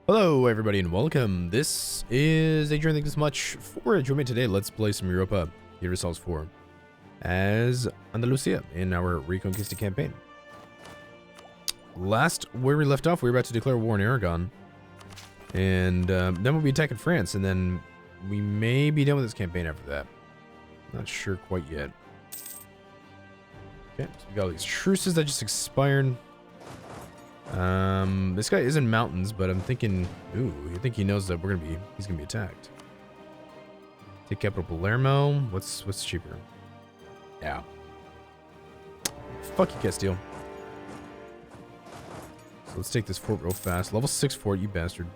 Hello everybody and welcome. This is Adrian. Thank you so much for joining me today. Let's play some Europa Universalis IV as Andalusia in our Reconquista campaign. Last where we left off, we were about to declare war in Aragon. And then we'll be attacking France, and then we may be done with this campaign after that. Not sure quite yet. Okay, so we got all these truces that just expired. This guy is in mountains, but I'm thinking, ooh, you think he knows that he's gonna be attacked. Take capital Palermo. What's cheaper? Yeah. Fuck you, Castile. So let's take this fort real fast. Level 6 fort, you bastard.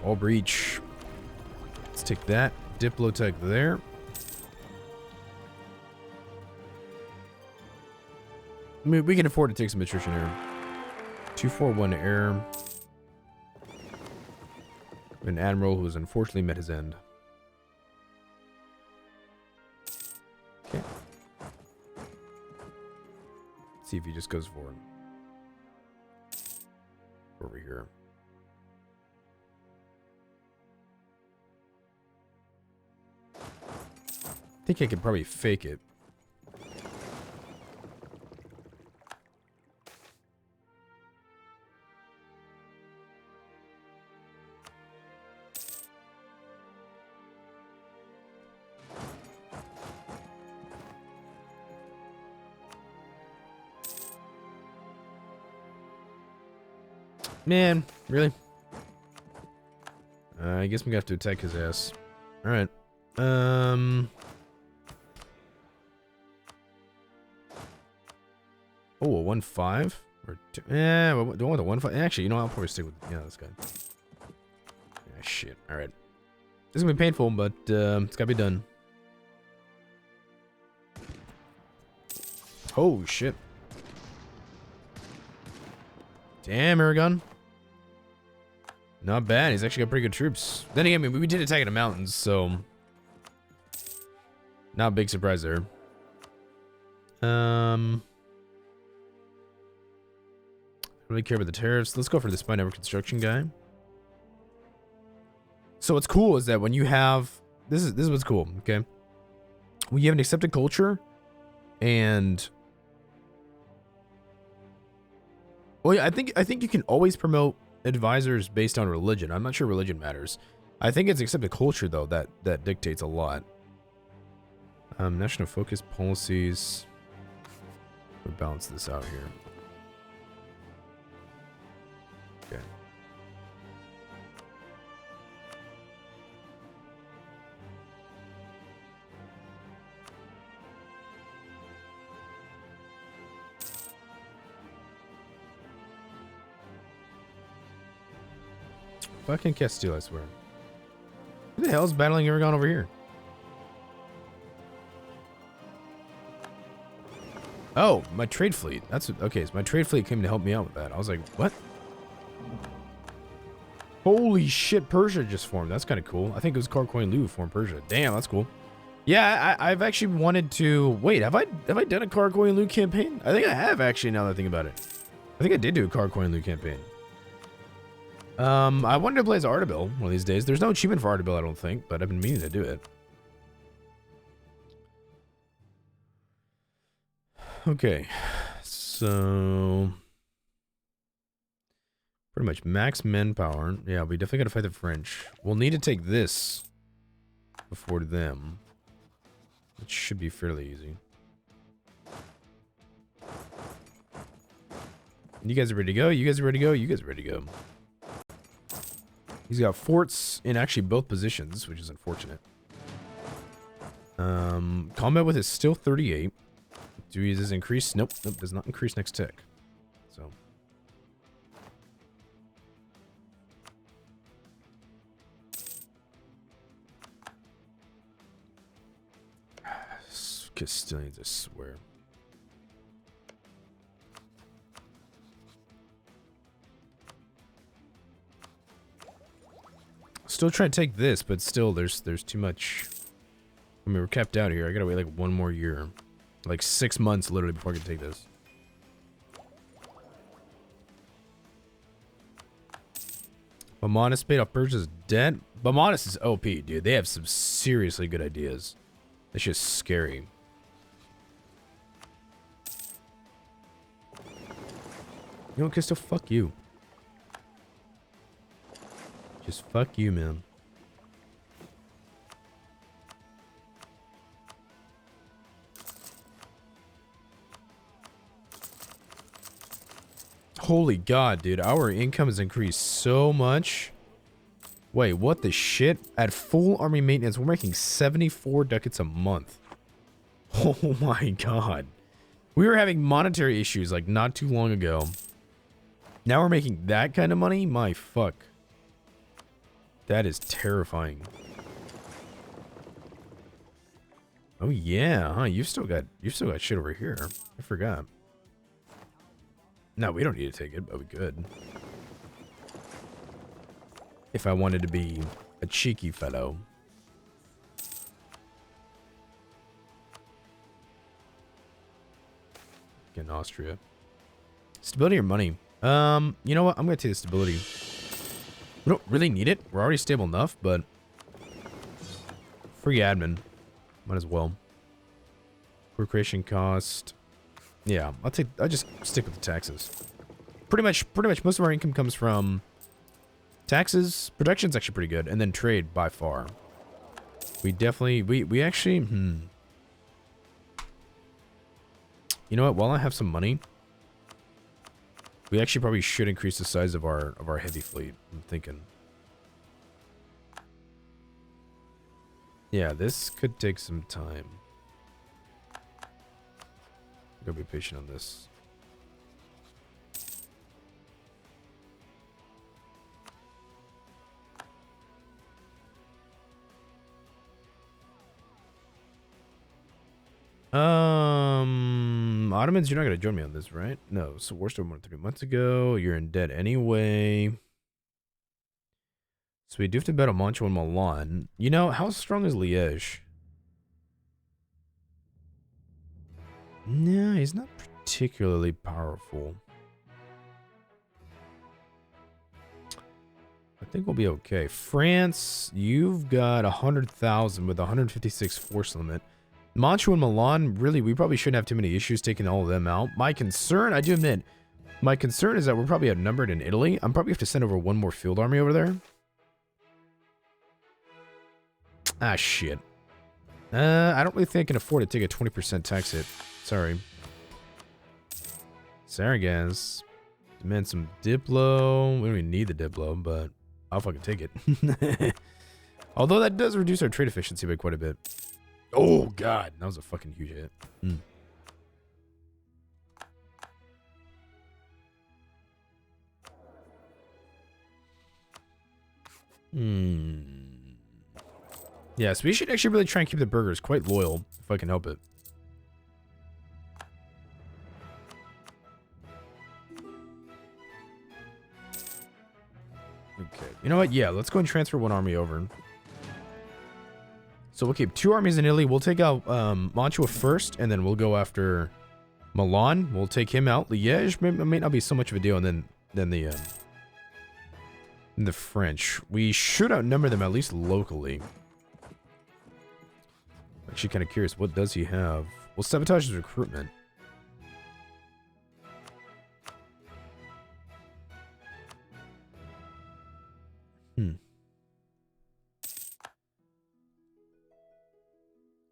All breach. Let's take that. Diplotech there. I mean, we can afford to take some attrition here. 241 air. An admiral who has unfortunately met his end. Okay. Let's see if he just goes for him. Over here. I think I could probably fake it. Man, really? I guess we have to attack his ass. Alright. Oh, a 1-5? Or 2? Yeah, don't want the 1-5. Actually, you know, I'll probably stick with this guy. Yeah, shit. Alright. This is gonna be painful, but it's gotta be done. Oh, shit. Damn, Aragon. Not bad. He's actually got pretty good troops. Then again, I mean, we did attack in the mountains, so not a big surprise there. I don't really care about the tariffs. Let's go for the spy network construction guy. So what's cool is that when you have this is what's cool, okay? When you have an accepted culture and well, yeah, I think you can always promote advisors based on religion. I'm not sure religion matters. I think it's accepted culture though that dictates a lot. National focus policies. We'll balance this out here. Okay. Fucking Castile, I swear. Who the hell's battling Aragon over here? Oh, my trade fleet. That's okay. So my trade fleet came to help me out with that. I was like, what? Holy shit! Persia just formed. That's kind of cool. I think it was Carcoin Lu who formed Persia. Damn, that's cool. Yeah, I've actually wanted to wait. Have I done a Carcoin Lu campaign? I think I have actually. Now that I think about it, I think I did do a Carcoin Lu campaign. I wanted to play as Ardabil one of these days. There's no achievement for Ardabil, I don't think, but I've been meaning to do it. Okay, so pretty much max manpower. Yeah, we definitely gotta fight the French. We'll need to take this before them. It should be fairly easy. You guys are ready to go? You guys are ready to go? You guys are ready to go? He's got forts in actually both positions, which is unfortunate. Combat with is still 38. Does this increase? Nope, does not increase next tick. So. Castilians, I swear. Still trying to take this, but still there's too much. I mean, we're capped out here. I gotta wait like one more year. Like 6 months literally before I can take this. Mamonis paid off Persia's debt. Mamonis is OP, dude. They have some seriously good ideas. It's just scary. You know, Kisto, fuck you. Just fuck you, man. Holy God, dude. Our income has increased so much. Wait, what the shit? At full army maintenance, we're making 74 ducats a month. Oh my God. We were having monetary issues like not too long ago. Now we're making that kind of money? My fuck. That is terrifying. Oh yeah, huh? You've still got shit over here. I forgot. No, we don't need to take it, but we could. If I wanted to be a cheeky fellow. In Austria. Stability or money? You know what? I'm gonna take the stability. We don't really need it. We're already stable enough, but free admin. Might as well. Core creation cost. Yeah, I'll just stick with the taxes. Pretty much most of our income comes from taxes. Production's actually pretty good, and then trade by far. We actually You know what? While I have some money, we actually probably should increase the size of our heavy fleet. I'm thinking. Yeah, this could take some time. Gotta be patient on this. Ottomans, you're not gonna join me on this, right? No, so war started more than 3 months ago. You're in debt anyway. So we do have to bet on Mantua and Milan. You know, how strong is Liège? No, he's not particularly powerful. I think we'll be okay. France, you've got 100,000 with 156 force limit. Mantua and Milan, really, we probably shouldn't have too many issues taking all of them out. My concern, I do admit, my concern is that we're probably outnumbered in Italy. I'm probably have to send over one more field army over there. Ah, shit. I don't really think I can afford to take a 20% tax hit. Sorry. Sorry, guys. Demand some Diplo. We don't even need the Diplo, but I'll fucking take it. Although that does reduce our trade efficiency by quite a bit. Oh, God. That was a fucking huge hit. Yeah, so we should actually really try and keep the burgers quite loyal, if I can help it. Okay. You know what? Yeah, let's go and transfer one army over. So we'll keep 2 armies in Italy. We'll take out Mantua first, and then we'll go after Milan. We'll take him out. Liège may not be so much of a deal, and then the French. We should outnumber them, at least locally. Actually kind of curious, what does he have? Well, sabotage his recruitment.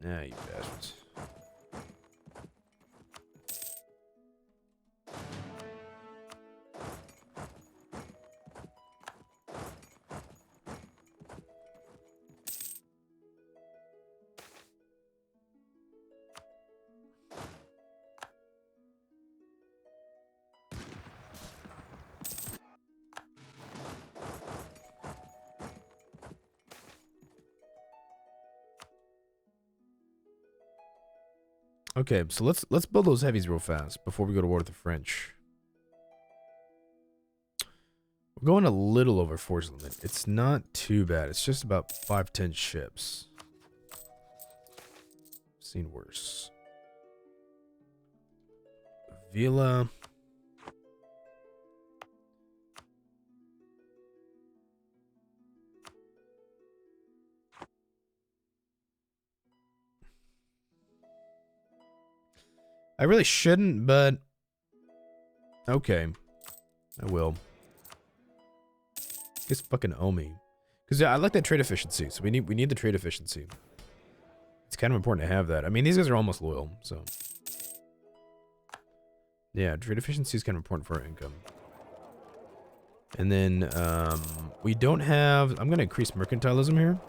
Ah, you bastards. Okay, so let's build those heavies real fast before we go to war with the French. We're going a little over force limit. It's not too bad. It's just about 5-10 ships. Seen worse. Villa. I really shouldn't, but okay, I will. Just fucking owe me, because I like that trade efficiency. So we need the trade efficiency. It's kind of important to have that. I mean, these guys are almost loyal, so yeah, trade efficiency is kind of important for our income. And then we don't have. I'm gonna increase mercantilism here.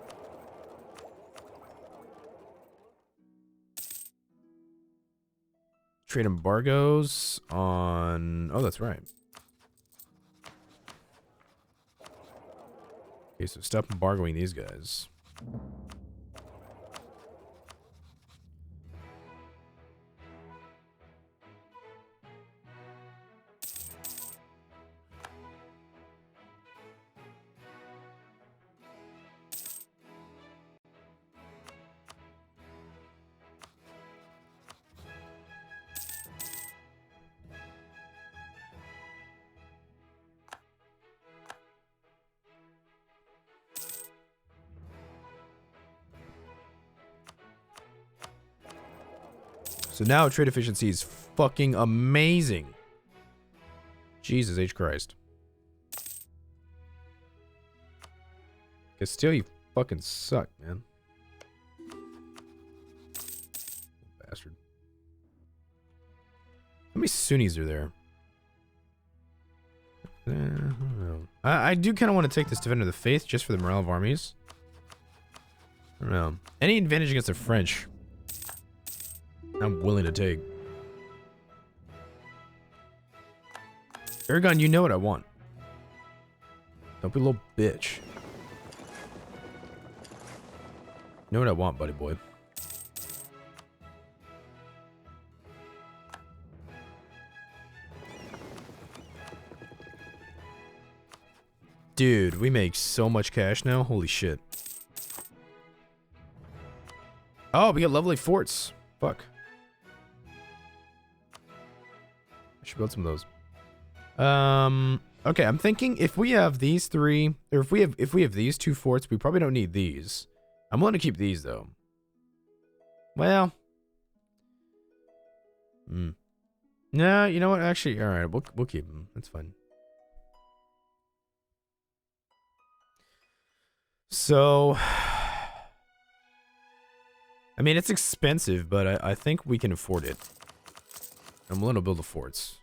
Trade embargoes on. Oh, that's right. Okay, so stop embargoing these guys. So now trade efficiency is fucking amazing. Jesus H. Christ. Castile, you fucking suck, man. Bastard. How many Sunnis are there? I don't know. I do kind of want to take this Defender of the Faith just for the morale of armies. I don't know. Any advantage against the French, I'm willing to take. Aragon, you know what I want. Don't be a little bitch. You know what I want, buddy boy. Dude, we make so much cash now. Holy shit. Oh, we got lovely forts. Fuck. I should build some of those. Okay, I'm thinking if we have these three, or if we have these two forts, we probably don't need these. I'm willing to keep these though. Well. No, you know what? Actually, all right, we'll keep them. That's fine. So, I mean, it's expensive, but I think we can afford it. I'm willing to build the forts.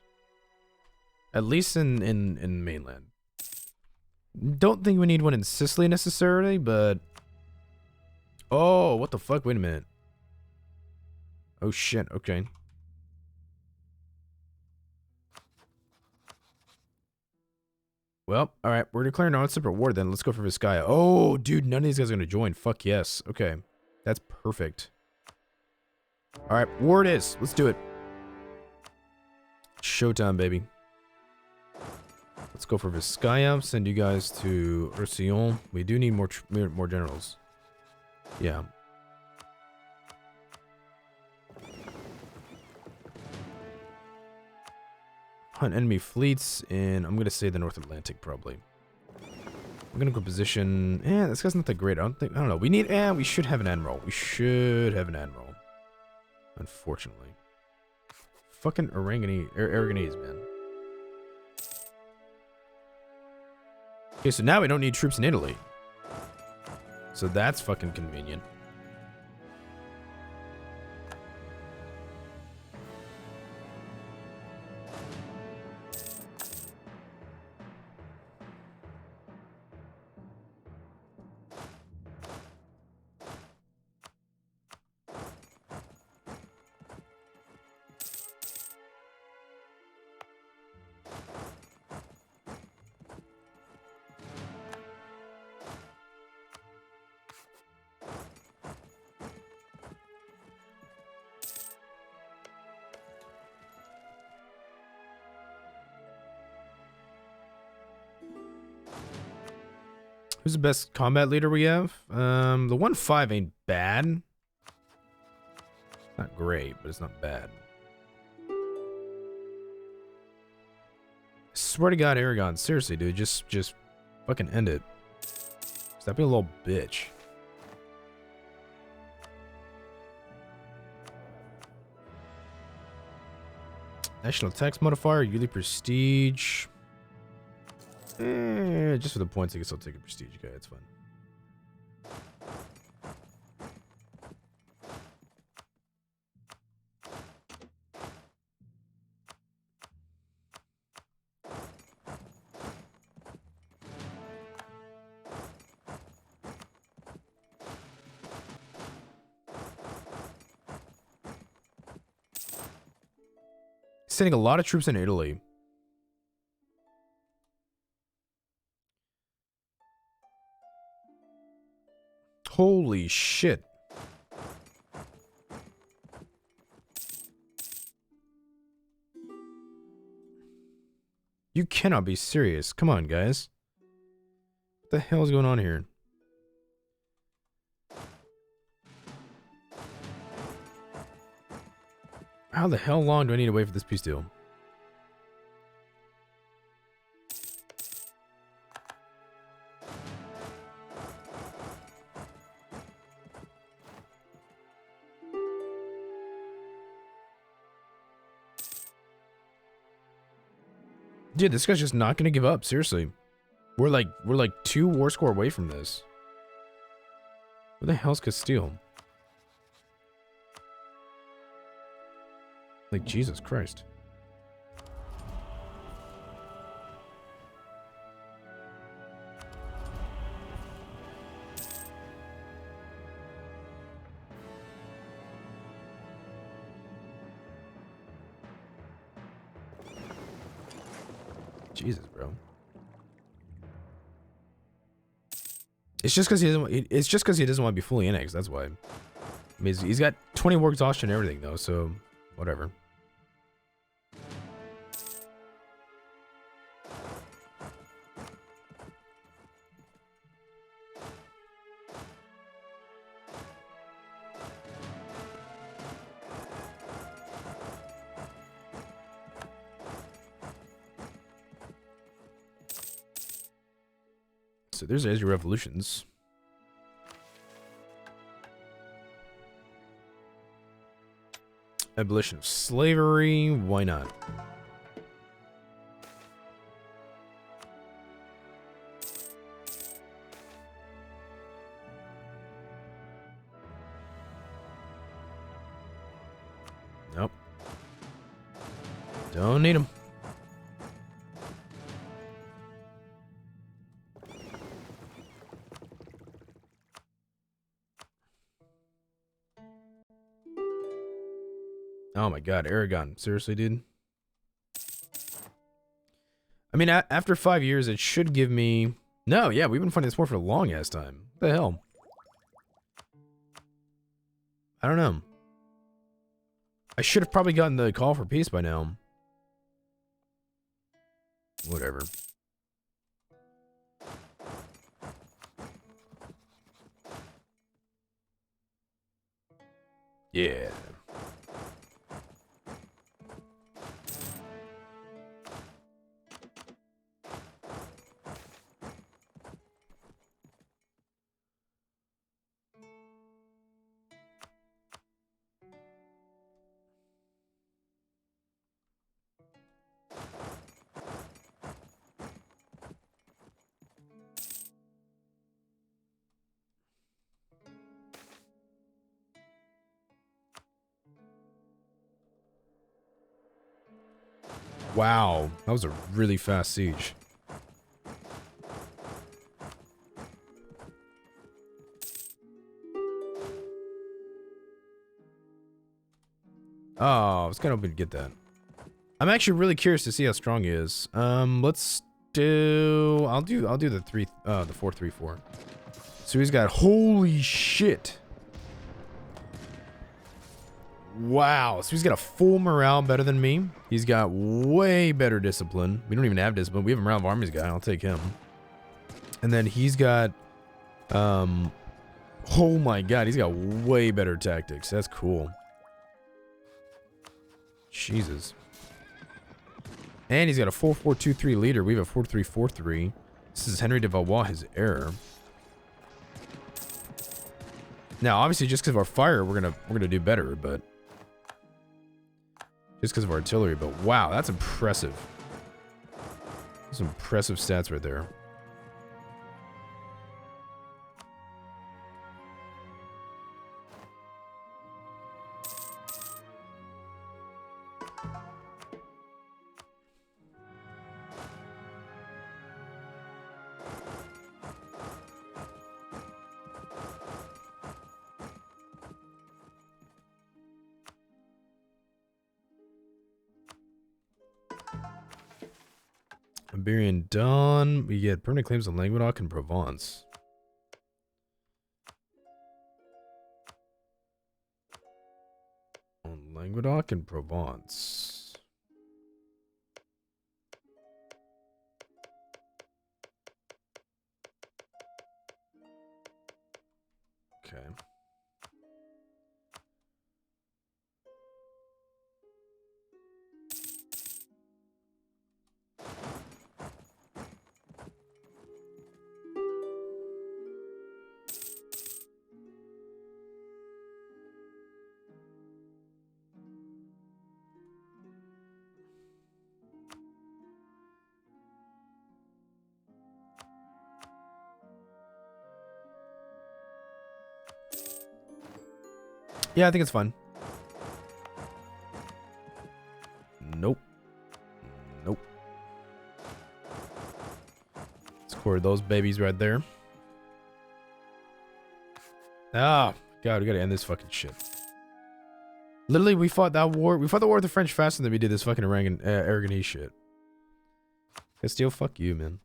At least in mainland. Don't think we need one in Sicily necessarily, but... Oh, what the fuck? Wait a minute. Oh shit, okay. Well, alright, we're declaring our own separate war then. Let's go for Vizcaya. Oh, dude, none of these guys are gonna join. Fuck yes. Okay. That's perfect. Alright, war it is. Let's do it. Showtime, baby. Let's go for Vizcaya. Send you guys to Roussillon. We do need more generals. Yeah. Hunt enemy fleets in, I'm gonna say the North Atlantic probably. I'm gonna go position. This guy's not that great. I don't know. We need. We should have an admiral. We should have an admiral. Unfortunately. Fucking Aragonese, man. Okay, so now we don't need troops in Italy. So that's fucking convenient. Who's the best combat leader we have? The 1-5 ain't bad. Not great, but it's not bad. I swear to God, Aragon, seriously, dude, just fucking end it. Stop being a little bitch. National tax modifier, yearly prestige. Just for the points, I guess I'll take a prestige guy. It's fine. Sending a lot of troops in Italy. Holy shit. You cannot be serious. Come on, guys. What the hell is going on here? How the hell long do I need to wait for this peace deal? Dude, this guy's just not gonna give up, seriously. We're like 2 war score away from this. Where the hell's Castile? Like, Jesus Christ. Jesus, bro. It's just because he doesn't. It's just because he doesn't want to be fully annexed. That's why. I mean, he's got 20 war exhaustion and everything, though. So, whatever. So there's your revolutions. Abolition of slavery. Why not? Nope. Don't need them. Oh my god, Aragon. Seriously, dude? I mean, after 5 years, it should give me... No, yeah, we've been fighting this war for a long-ass time. What the hell? I don't know. I should have probably gotten the call for peace by now. Whatever. Yeah. Wow, that was a really fast siege. Oh, I was kind of hoping to get that. I'm actually really curious to see how strong he is. Let's do. I'll do the 4-3-4. So he's got, holy shit. Wow, so he's got a full morale better than me. He's got way better discipline. We don't even have discipline. We have a morale of armies guy. I'll take him. And then he's got, oh my god, he's got way better tactics. That's cool. Jesus. And he's got a 4-4-2-3 leader. We have a 4-3-4-3. This is Henry de Valois, his heir. Now, obviously, just because of our fire, we're gonna do better, but just because of artillery, but wow, that's impressive. Some impressive stats right there. Iberian done. We get permanent claims on Languedoc and Provence. On Languedoc and Provence. Okay. Yeah, I think it's fun. Nope. Nope. Score those babies right there. Ah, God, we gotta end this fucking shit. Literally, we fought that war. We fought the war with the French faster than we did this fucking Aragonese shit. Castile, fuck you, man.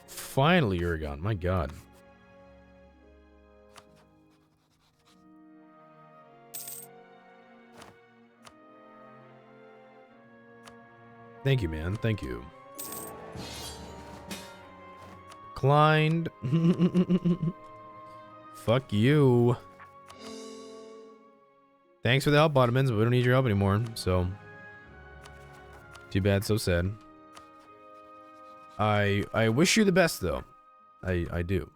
Finally, Aragon. My God. Thank you, man. Thank you. Declined. Fuck you. Thanks for the help, Ottomans, but we don't need your help anymore, so. Too bad, so sad. I wish you the best, though. I do.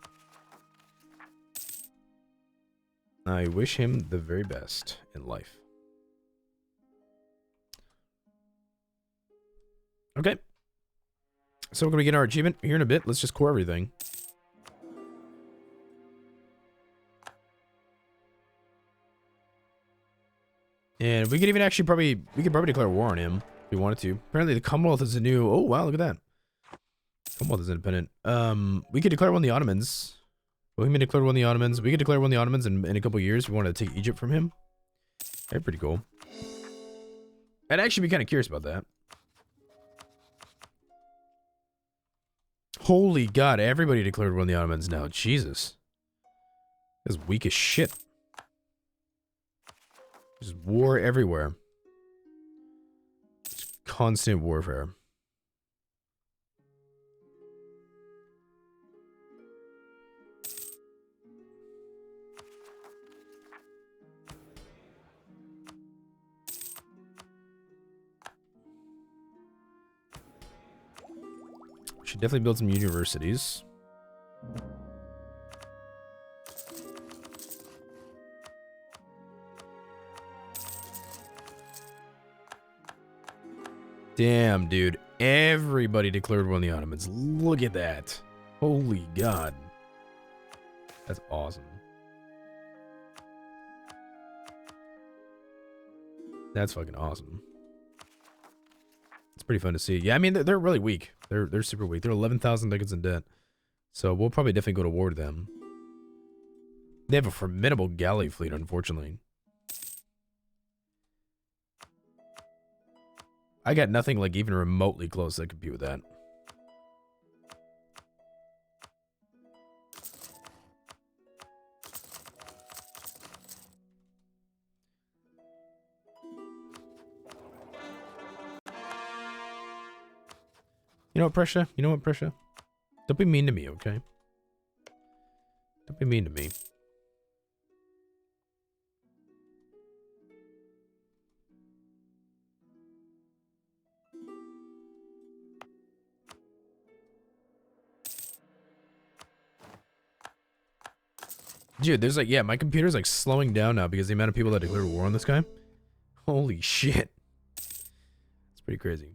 I wish him the very best in life. Okay. So we're going to get our achievement here in a bit. Let's just core everything. And we could even actually we could probably declare war on him if we wanted to. Apparently the Commonwealth is a new, oh wow, look at that. Commonwealth is independent. We could declare one of the Ottomans. Bohemian declared one of the Ottomans. We could declare one of the Ottomans in a couple of years. We wanted to take Egypt from him. That'd be pretty cool. I'd actually be kind of curious about that. Holy God, everybody declared one of the Ottomans now. Jesus. That's weak as shit. There's war everywhere. Just constant warfare. Should definitely build some universities. Damn, dude. Everybody declared one of the Ottomans. Look at that. Holy God. That's awesome. That's fucking awesome. It's pretty fun to see. Yeah, I mean, they're really weak. They're super weak. They're 11,000 ducats in debt. So we'll probably definitely go to war with them. They have a formidable galley fleet, unfortunately. I got nothing like even remotely close that could compete with that. You know what, Prussia? You know what, Prussia? Don't be mean to me, okay? Don't be mean to me. Dude, there's like, yeah, my computer's like slowing down now because the amount of people that declared war on this guy. Holy shit. It's pretty crazy.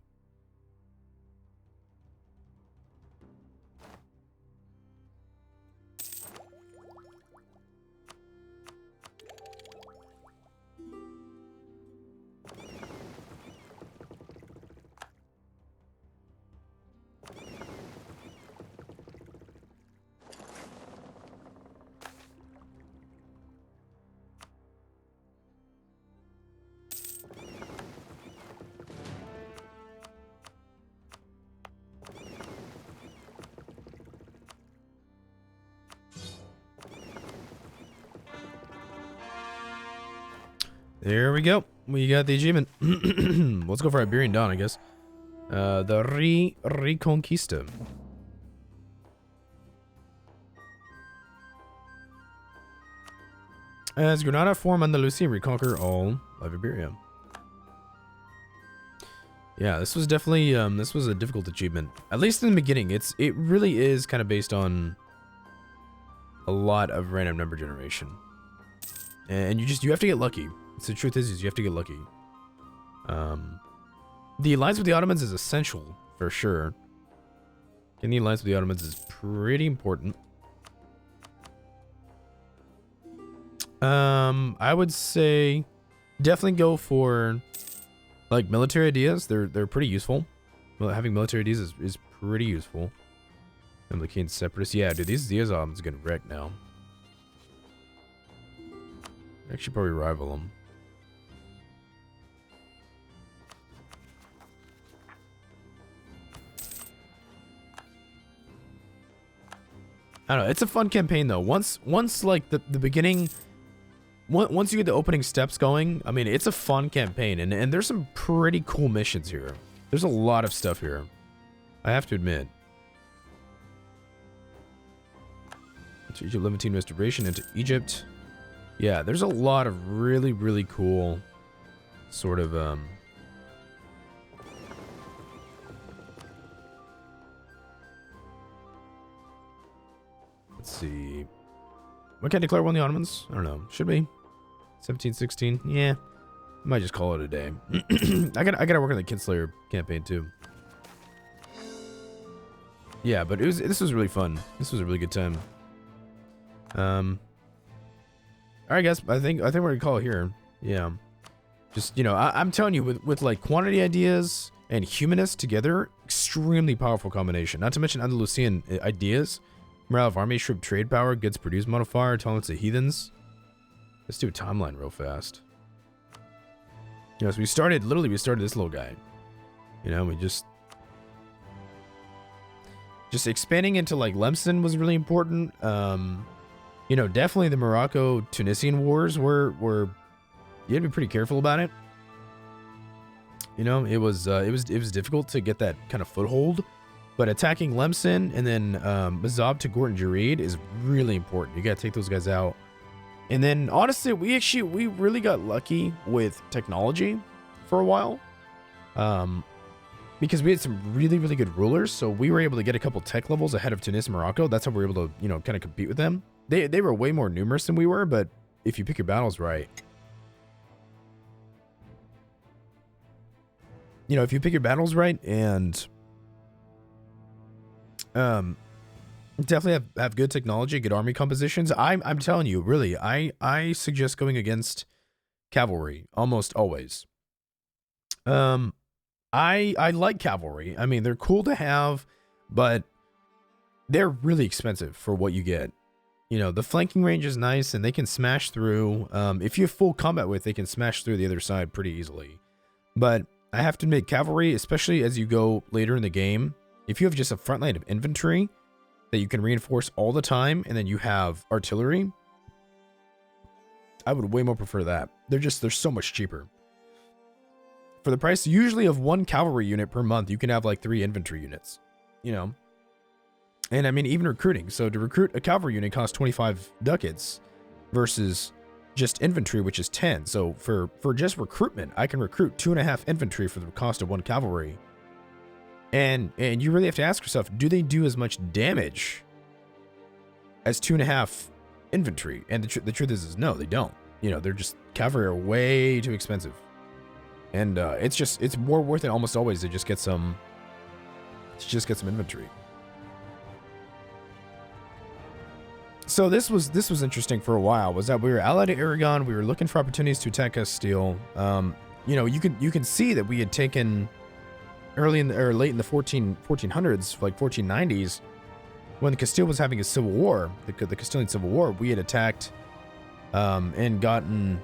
There we go. We got the achievement. Let's go for Iberian Dawn, I guess. The Re-Reconquista. As Granada form Andalusia, reconquer all of Iberia. Yeah, this was definitely this was a difficult achievement. At least in the beginning, it really is kind of based on a lot of random number generation, and you have to get lucky. So the truth is you have to get lucky. The alliance with the Ottomans is essential for sure. Getting the alliance with the Ottomans is pretty important. I would say definitely go for like military ideas. They're pretty useful. Well, having military ideas is pretty useful. And the King Separatists. Yeah, dude, these Ottomans are getting wrecked now. Actually, probably rival them. I don't know. It's a fun campaign though. Once like the beginning, once you get the opening steps going, I mean, it's a fun campaign, and there's some pretty cool missions here. There's a lot of stuff here, I have to admit. Into Egypt, Levantine restoration into Egypt. Yeah, there's a lot of really cool sort of let's see. We can't declare war on the Ottomans? I don't know. Should we? 1716? Yeah. Might just call it a day. I gotta work on the Kinslayer campaign too. Yeah, but this was really fun. This was a really good time. Alright guys, I think we're gonna call it here. Yeah. Just, you know, I'm telling you, with like quantity ideas and humanist together, extremely powerful combination. Not to mention Andalusian ideas. Morale of army, shrimp trade power, goods produced modifier, tolerance to heathens. Let's do a timeline real fast. You know, so we started this little guy. You know, we just expanding into like Lemson was really important. You know, definitely the Morocco-Tunisian wars were you had to be pretty careful about it. You know, it was difficult to get that kind of foothold. But attacking Lemson and then Mazab, Tagort, and Jareed is really important. You gotta take those guys out. And then honestly, we really got lucky with technology for a while. Because we had some really good rulers, so we were able to get a couple tech levels ahead of Tunis and Morocco. That's how we were able to, you know, kind of compete with them. They were way more numerous than we were, but if you pick your battles right. You know, if you pick your battles right and definitely have good technology, good army compositions. I'm telling you, really, I suggest going against cavalry almost always. I like cavalry. I mean, they're cool to have, but they're really expensive for what you get. You know, the flanking range is nice and they can smash through. If you have full combat width, they can smash through the other side pretty easily. But I have to admit, cavalry, especially as you go later in the game, if you have just a front line of infantry that you can reinforce all the time, and then you have artillery, I would way more prefer that. They're so much cheaper. For the price usually of one cavalry unit per month, you can have like 3 infantry units, you know? And I mean, even recruiting. So to recruit a cavalry unit costs 25 ducats versus just infantry, which is 10. So for just recruitment, I can recruit 2.5 infantry for the cost of 1 cavalry. And you really have to ask yourself, do they do as much damage as 2.5 infantry. And the truth is no, they don't. You know, they're just cavalry are way too expensive. And it's more worth it almost always to just get some infantry. So this was interesting for a while, was that we were allied to Aragon, we were looking for opportunities to attack Castile. You know, you can see that we had taken late in the 1400s, like 1490s, when Castile was having a civil war, the Castilian Civil War, we had attacked and gotten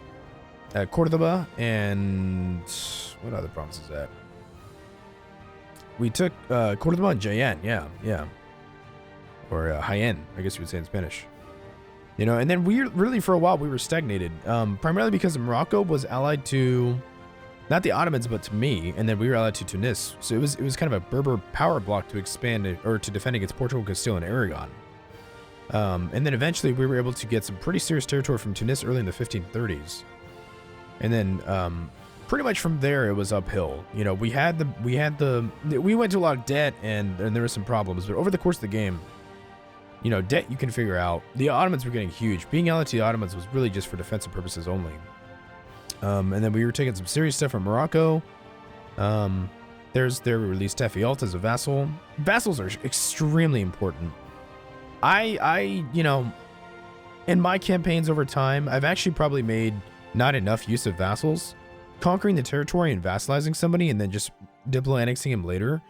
Cordoba and what other province is that? We took Cordoba and Jaén, yeah. Or Jaén, I guess you would say in Spanish. You know, and then we really for a while we were stagnated, primarily because Morocco was allied to, not the Ottomans, but to me, and then we were allied to Tunis. So it was kind of a Berber power block to expand it, or to defend against Portugal, Castile, and Aragon. And then eventually we were able to get some pretty serious territory from Tunis early in the 1530s. And then pretty much from there it was uphill. You know, we went to a lot of debt and there were some problems, but over the course of the game, you know, debt you can figure out. The Ottomans were getting huge. Being allied to the Ottomans was really just for defensive purposes only. And then we were taking some serious stuff from Morocco. They released Tafayalta as a vassal. Vassals are extremely important. You know, in my campaigns over time, I've actually probably made not enough use of vassals. Conquering the territory and vassalizing somebody and then just diplo-annexing him later,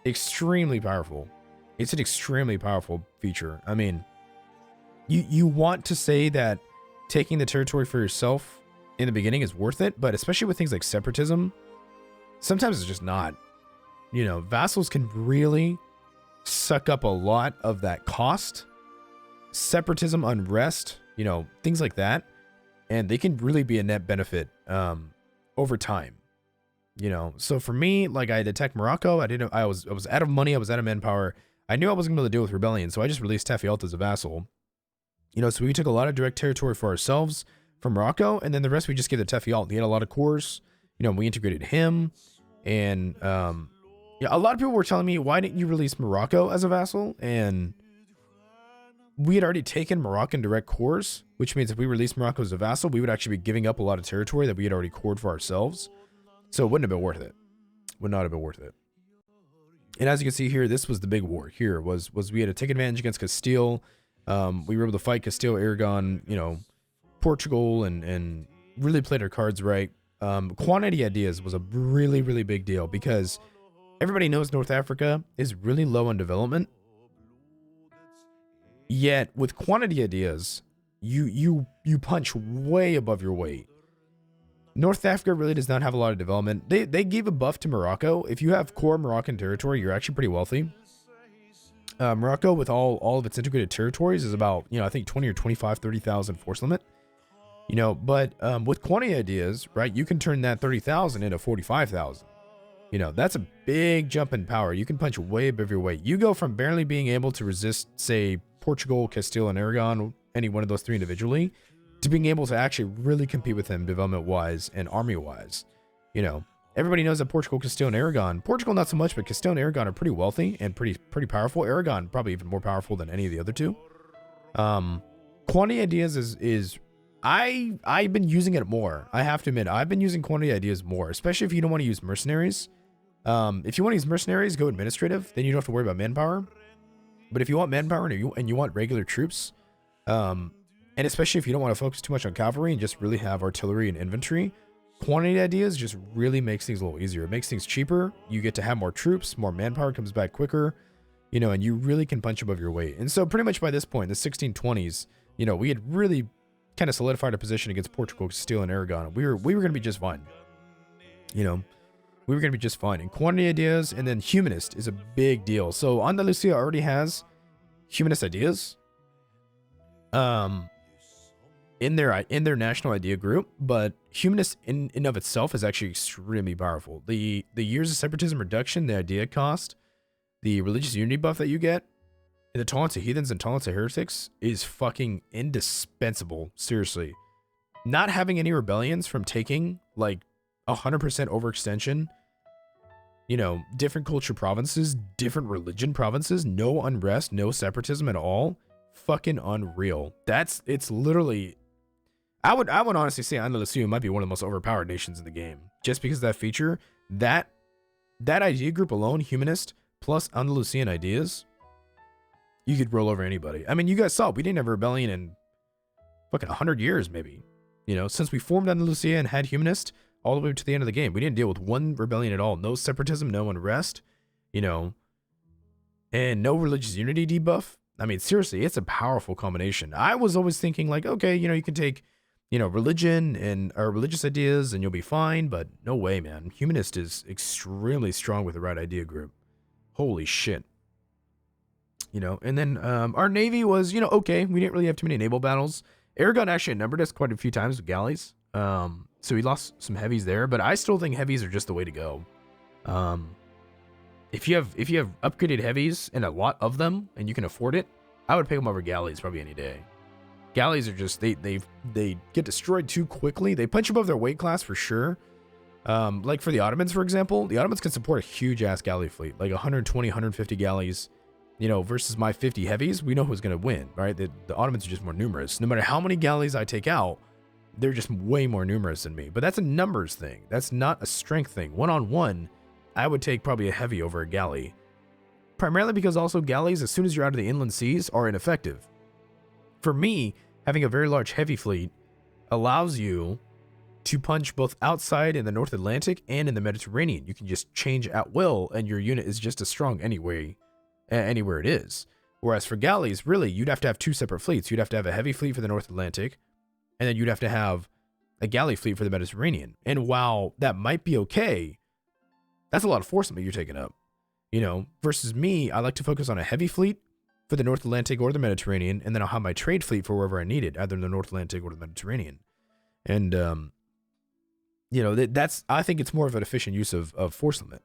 extremely powerful. It's an extremely powerful feature. I mean, you want to say that taking the territory for yourself in the beginning is worth it, but especially with things like separatism, sometimes it's just not. You know, vassals can really suck up a lot of that cost. Separatism, unrest, you know, things like that. And they can really be a net benefit over time. You know, so for me, like I had attacked Morocco. I was out of money, I was out of manpower. I knew I wasn't going to be able to deal with rebellion, so I just released Tafayalta as a vassal. You know, so we took a lot of direct territory for ourselves from Morocco, and then the rest we just gave to Tafayalta. He had a lot of cores. You know, we integrated him, and yeah, a lot of people were telling me, why didn't you release Morocco as a vassal? And we had already taken Moroccan direct cores, which means if we released Morocco as a vassal, we would actually be giving up a lot of territory that we had already cored for ourselves. So it wouldn't have been worth it. Would not have been worth it. And as you can see here, this was the big war here, was we had to take advantage against Castile. We were able to fight Castile, Aragon, you know, Portugal, and really played our cards right. Quantity ideas was a really, really big deal because everybody knows North Africa is really low on development. Yet with quantity ideas, you punch way above your weight. North Africa really does not have a lot of development. They gave a buff to Morocco. If you have core Moroccan territory, you're actually pretty wealthy. Morocco, with all of its integrated territories, is about, you know, I think 20 or 25, 30,000 force limit. You know, but with quantity ideas, right, you can turn that 30,000 into 45,000. You know, that's a big jump in power. You can punch way above your weight. You go from barely being able to resist, say, Portugal, Castile, and Aragon, any one of those three individually, to being able to actually really compete with them development-wise and army-wise. You know, everybody knows that Portugal, Castile, and Aragon, Portugal not so much, but Castile and Aragon are pretty wealthy and pretty powerful. Aragon probably even more powerful than any of the other two. Quantity ideas is I've been using it more. I have to admit, I've been using quantity ideas more, especially if you don't want to use mercenaries. If you want to use mercenaries, go administrative. Then you don't have to worry about manpower. But if you want manpower and you want regular troops, and especially if you don't want to focus too much on cavalry and just really have artillery and infantry, quantity ideas just really makes things a little easier. It makes things cheaper. You get to have more troops, more manpower comes back quicker, you know, and you really can punch above your weight. And so pretty much by this point, the 1620s, you know, we had really kind of solidified a position against Portugal, Castile, and Aragon. We were going to be just fine. You know, we were going to be just fine. And quantity ideas, and then humanist is a big deal. So Andalusia already has humanist ideas in their national idea group, but humanist in and of itself is actually extremely powerful. The years of separatism reduction, the idea cost, the religious unity buff that you get, and the tolerance of heathens and tolerance of heretics is fucking indispensable. Seriously, not having any rebellions from taking like 100% overextension, you know, different culture provinces, different religion provinces, no unrest, no separatism at all, fucking unreal. It's literally, I would honestly say Andalusia might be one of the most overpowered nations in the game, just because of that feature. That idea group alone, humanist plus Andalusian ideas, you could roll over anybody. I mean, you guys saw we didn't have a rebellion in fucking 100 years, maybe. You know, since we formed Andalusia and had humanist all the way to the end of the game, we didn't deal with one rebellion at all. No separatism, no unrest, you know, and no religious unity debuff. I mean, seriously, it's a powerful combination. I was always thinking like, okay, you know, you can take, you know, religion and or religious ideas and you'll be fine, but no way, man. Humanist is extremely strong with the right idea group. Holy shit. You know, and then our navy was, you know, okay. We didn't really have too many naval battles. Aragon actually outnumbered us quite a few times with galleys. So we lost some heavies there, but I still think heavies are just the way to go. If you have upgraded heavies and a lot of them and you can afford it, I would pick them over galleys probably any day. Galleys are just they get destroyed too quickly. They punch above their weight class for sure. Like for the Ottomans, for example, the Ottomans can support a huge ass galley fleet, like 120, 150 galleys, you know, versus my 50 heavies. We know who's going to win, right? The Ottomans are just more numerous. No matter how many galleys I take out, they're just way more numerous than me. But that's a numbers thing. That's not a strength thing. One-on-one, I would take probably a heavy over a galley. Primarily because also galleys, as soon as you're out of the inland seas, are ineffective. For me, having a very large heavy fleet allows you to punch both outside in the North Atlantic and in the Mediterranean. You can just change at will, and your unit is just as strong anywhere it is. Whereas for galleys, really, you'd have to have two separate fleets. You'd have to have a heavy fleet for the North Atlantic, and then you'd have to have a galley fleet for the Mediterranean. And while that might be okay, that's a lot of force that you're taking up. You know, versus me, I like to focus on a heavy fleet for the North Atlantic or the Mediterranean, and then I'll have my trade fleet for wherever I need it, either in the North Atlantic or the Mediterranean. And, you know, I think it's more of an efficient use of force limit.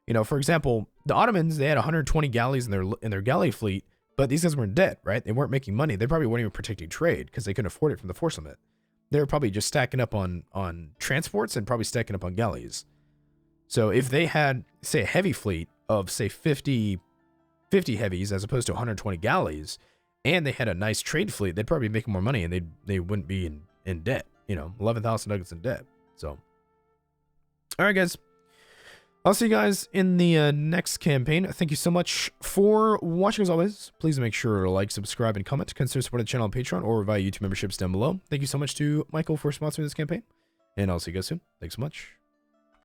You know, for example, the Ottomans, they had 120 galleys in their galley fleet, but these guys were in debt, right? They weren't making money. They probably weren't even protecting trade because they couldn't afford it from the force limit. They were probably just stacking up on transports and probably stacking up on galleys. So if they had, say, a heavy fleet of, say, 50 heavies as opposed to 120 galleys, and they had a nice trade fleet, they'd probably be making more money and they wouldn't be in debt. You know, 11,000 nuggets in debt. So, all right, guys. I'll see you guys in the next campaign. Thank you so much for watching as always. Please make sure to like, subscribe, and comment. Consider supporting the channel on Patreon or via YouTube memberships down below. Thank you so much to Michael for sponsoring this campaign. And I'll see you guys soon. Thanks so much.